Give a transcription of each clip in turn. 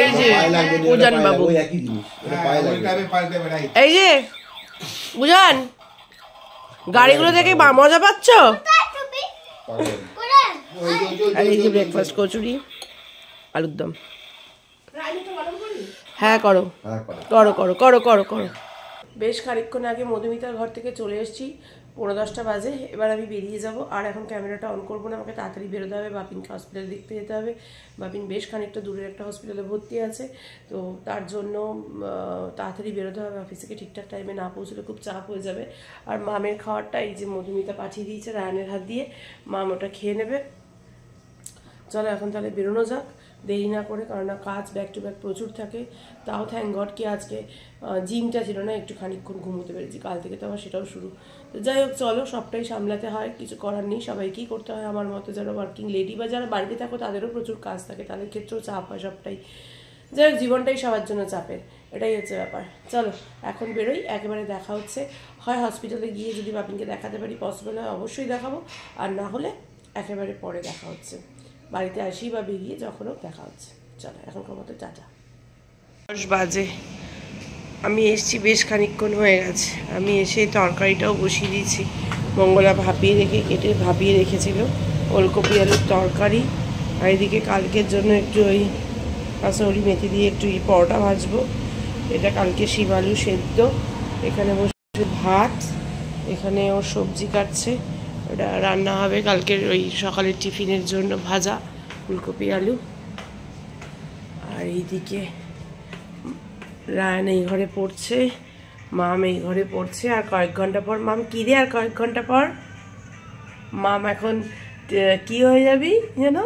এই যে উজান বাবু, এই যে উজান, গাড়িগুলো দেখে মজা পাচ্ছ? আর এই যে ব্রেকফাস্ট, কচুরি, আলুর দম। হ্যাঁ করো করো করো করো করো করো। বেশ খানিকক্ষণ আগে মধুমিতার ঘর থেকে চলে এসেছি, 10:45 বাজে। এবার আমি বেরিয়ে যাব, আর এখন ক্যামেরাটা অন করবো না, আমাকে তাড়াতাড়ি বেরোতে হবে, বাপিনকে হসপিটালে দেখতে যেতে হবে। বাপিন বেশ খানিকটা দূরের একটা হসপিটালে ভর্তি আছে, তো তার জন্য তাড়াতাড়ি বেরোতে হবে। অফিস থেকে ঠিকঠাক টাইমে না পৌঁছলে খুব চাপ হয়ে যাবে। আর মামের খাওয়ারটা এই যে মধুমিতা পাঠিয়ে দিয়েছে রায়ানের হাত দিয়ে, মাম ওটা খেয়ে নেবে। চলো এখন তাহলে বেরোনো যাক, দেরি না করে, কারণ কাজ ব্যাক টু ব্যাক প্রচুর থাকে। তাও থ্যাংক গড কি আজকে জিমটা ছিল না, একটু খানিকক্ষণ ঘুমোতে পেরেছি, কাল থেকে তো আবার সেটাও শুরু। তো যাই হোক চলো, সবটাই সামলাতে হয়, কিছু করার নেই, সবাইকেই করতে হয়। আমার মতো যারা ওয়ার্কিং লেডি বা যারা বাড়িতে থাকো তাদেরও প্রচুর কাজ থাকে, তাদের ক্ষেত্রেও চাপ হয় সবটাই। যাই হোক জীবনটাই সবার জন্য চাপের, এটাই হচ্ছে ব্যাপার। চলো এখন বেরোই, একেবারে দেখা হচ্ছে। হয় হসপিটালে গিয়ে যদি বাপিনকে দেখাতে পারি, পসিবল হয় অবশ্যই দেখাবো, আর না হলে একেবারে পরে দেখা হচ্ছে, বাড়িতে আসি বা বেরিয়ে যখন হোক দেখা হচ্ছে। চলো এখনকার মতো টাটা। 10 বাজে, আমি এসছি, বেশ খানিকক্ষণ হয়ে গেছে। আমি এসে তরকারিটাও বসিয়ে দিয়েছি, মঙ্গলা কেটে ভাপিয়ে রেখেছিল ওলকপি আলুর তরকারি। আর এদিকে কালকের জন্য একটু ওই কাঁচামরি মেথি দিয়ে একটু পরোটা ভাজবো, এটা কালকে শিম আলু সেদ্ধ। এখানে বসে ভাত, এখানে ওর সবজি কাটছে, ওটা রান্না হবে কালকের ওই সকালের টিফিনের জন্য, ভাজা ফুলকপি আলু। আর এইদিকে রায়ান এই ঘরে পড়ছে, মাম এই ঘরে পড়ছে। আর কয়েক ঘন্টা পর মাম কি রে, আর কয়েক ঘন্টা পর মাম এখন কি হয়ে যাবি যেন,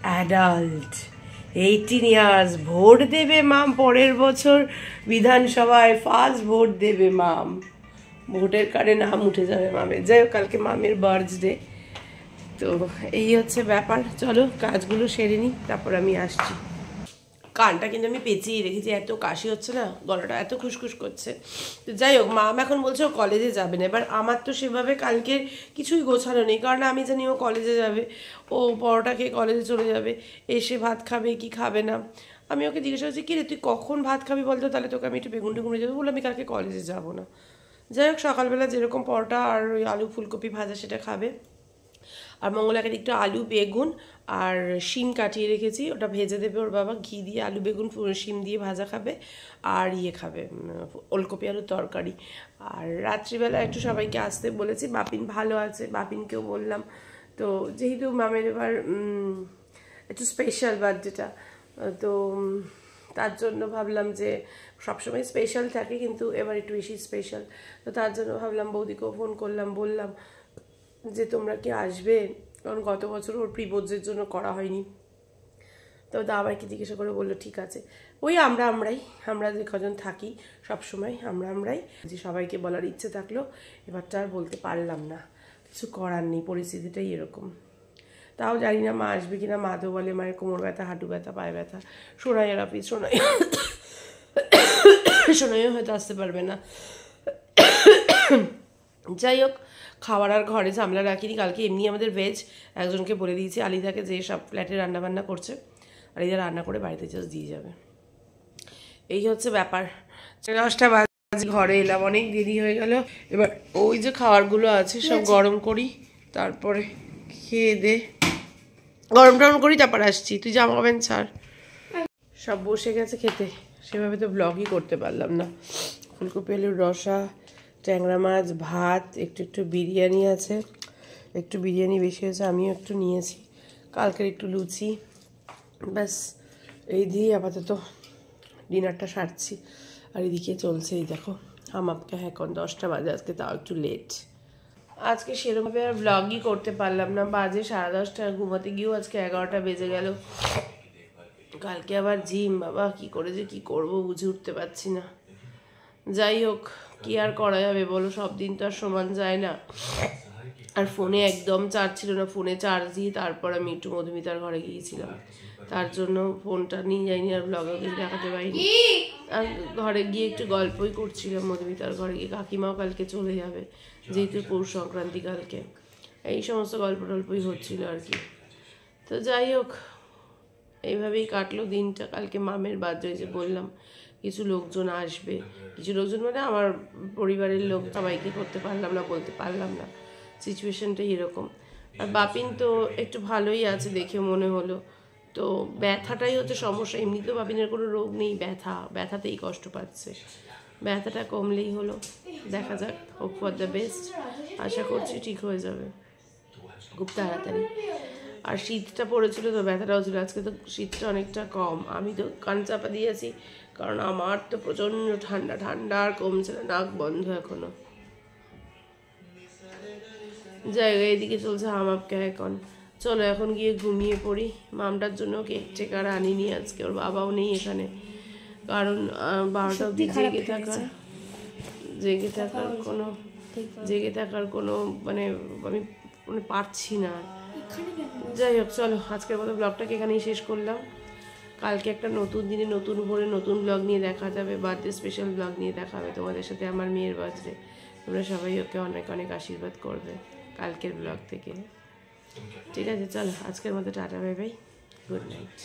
অ্যাডাল্ট, 18 ইয়ার্স, ভোট দেবে মাম পরের বছর বিধানসভায়, ফার্স্ট ভোট দেবে মাম, ভোটের কার্ডে নাম উঠে যাবে মামের। যাই হোক কালকে মামের বার্থডে, তো এই হচ্ছে ব্যাপার। চলো কাজগুলো সেরে নিই, তারপর আমি আসছি। কানটা কিন্তু আমি পেঁচিয়ে রেখেছি, এত কাশি হচ্ছে না, গলাটা এত খুসখুস করছে। তো যাই হোক মাম এখন বলছে ও কলেজে যাবে না। এবার আমার তো সেভাবে কালকে কিছুই গোছানো নেই, কারণ আমি জানি ও কলেজে যাবে, ও পরোটা খেয়ে কলেজে চলে যাবে, এসে ভাত খাবে কি খাবে না। আমি ওকে জিজ্ঞাসা করছি কি রে তুই কখন ভাত খাবি বলতো, তাহলে তোকে আমি একটু বেগুন টেগুনে যাবো, বলে আমি কালকে কলেজে যাবো না। যাই হোক সকালবেলা যেরকম পরোটা আর ওই আলু ফুলকপি ভাজা সেটা খাবে। আর মঙ্গলাকে একটু আলু বেগুন আর শিম কাটিয়ে রেখেছি, ওটা ভেজে দেবে ওর বাবা, ঘি দিয়ে আলু বেগুন শিম দিয়ে ভাজা খাবে, আর খাবে ওলকপি আলুর তরকারি। আর রাত্রিবেলা একটু সবাইকে আসতে বলেছি, বাপিন ভালো আছে, বাপিনকেও বললাম। তো যেহেতু মামের এবার একটু স্পেশাল বার্থডেটা, তো তার জন্য ভাবলাম যে সবসময় স্পেশাল থাকে কিন্তু এবার একটু বেশি স্পেশাল, তো তার জন্য ভাবলাম বৌদিকেও ফোন করলাম, বললাম যে তোমরা কি আসবে, কারণ গত বছর ওর প্রিবোজের জন্য করা হয়নি। তো দাবাইকে জিজ্ঞাসা করে বললো ঠিক আছে। ওই আমরা যে কজন থাকি সবসময় আমরাই যে সবাইকে বলার ইচ্ছে থাকলো, এবারটা আর বলতে পারলাম না, কিছু করার নেই, পরিস্থিতিটাই এরকম। তাও জানি না মা আসবে কিনা, মা তো বলে মায়ের কোমর ব্যথা, হাঁটু ব্যথা, পায়ে ব্যথা। সোনাইয়ের অফিস, সোনাইও হয়তো আসতে পারবে না। যাই হোক খাবার আর ঘরে ঝামেলা রাখিনি, কালকে এমনি আমাদের ভেজ একজনকে বলে দিয়েছি আলিদাকে, যে সব ফ্ল্যাটে রান্নাবান্না করছে, আলিদা রান্না করে বাড়িতে জাস্ট দিয়ে যাবে। এই হচ্ছে ব্যাপার। 10টা বাজে ঘরে এলাম, অনেক দেরি হয়ে গেল। এবার ওই যে খাবারগুলো আছে সব গরম করি, তারপরে খেয়ে দে গরম টরম করি, তারপর আসছি। তুই জামা প্যান্ট ছাড়, সব বসে গেছে খেতে, সেভাবে তো ব্লগই করতে পারলাম না। ফুলকপি আলুর রসা, ট্যাংরা মাছ, ভাত, একটু বিরিয়ানি আছে, একটু বিরিয়ানি বেশি হয়েছে, আমিও একটু নিয়েছি, কালকের একটু লুচি, ব্যাস এই দিয়েই আপাতত ডিনারটা সারছি। আর এদিকে চলছে এই দেখো আমাকে এখন 10টা বাজে, আজকে তাও একটু লেট। আজকে সেরকমভাবে আর ব্লগই করতে পারলাম না, বাজে 10:30, ঘুমাতে গিয়েও আজকে 11টা বেজে গেল। কালকে আবার জিম, বাবা কি করে যে কি করবো বুঝে উঠতে পারছি না। যাই হোক কি আর করা যাবে বলো, সব দিন তো আর সমান যায় না। আর ফোনে একদম চার্জ ছিল না, ফোনে চার্জ দিয়ে তারপর আমি একটু মধুমিতার ঘরে গিয়েছিলাম, তার জন্য ফোনটা নিয়ে যাইনি, আর ব্লগে কিছু দেখাতে পারিনি। আর ঘরে গিয়ে একটু গল্পই করছিলাম মধুমিতার ঘরে গিয়ে, কাকিমাও কালকে চলে যাবে যেহেতু পৌষ সংক্রান্তি কালকে, এই সমস্ত গল্প টল্পই হচ্ছিল আর কি। তো যাই হোক এইভাবেই কাটলো দিনটা। কালকে মামের বার্থডে, যে বললাম কিছু লোকজন আসবে, কিছু লোকজন মানে আমার পরিবারের লোক, সবাইকে করতে পারলাম না, বলতে পারলাম না, সিচুয়েশনটা এরকম। আর বাপিন তো একটু ভালোই আছে দেখে মনে হলো, তো ব্যথাটাই হচ্ছে সমস্যা। এমনিতেও বাপিনের কোনো রোগ নেই, ব্যথাতেই কষ্ট পাচ্ছে। ব্যথাটা কমলেই হলো, দেখা যাক, হোপ ফর দ্য বেস্ট। আশা করছি ঠিক হয়ে যাবে খুব তাড়াতাড়ি। আর শীতটা পড়েছিল তো ব্যথাটাও ছিল, আজকে তো শীতটা অনেকটা কম। আমি তো কান চাপা দিয়েছি, কারণ আমার তো প্রচণ্ড ঠান্ডা, ঠান্ডা আর কমছে না, নাক বন্ধ এখনো। জায়গায় এদিকে চলছে হামাপকে এখন। চলো এখন গিয়ে ঘুমিয়ে পড়ি। মামটার জন্য কেক টেক আর আনিনি আজকে, ওর বাবাও নেই এখানে, কারণ 12টা অবধি জেগে থাকার কোনো মানে আমি পারছি না। যাই হোক, চলো আজকের মতো ব্লগটাকে এখানেই শেষ করলাম। কালকে একটা নতুন দিনে নতুন ভোরে নতুন ব্লগ নিয়ে দেখা যাবে, বার্থডে স্পেশাল ব্লগ নিয়ে দেখা হবে তোমাদের সাথে, আমার মেয়ের বার্থডে। তোমরা সবাই ওকে অনেক অনেক আশীর্বাদ করবে কালকের ব্লগ থেকে। ঠিক আছে, চলো আজকের মতো tata, bye bye, good night.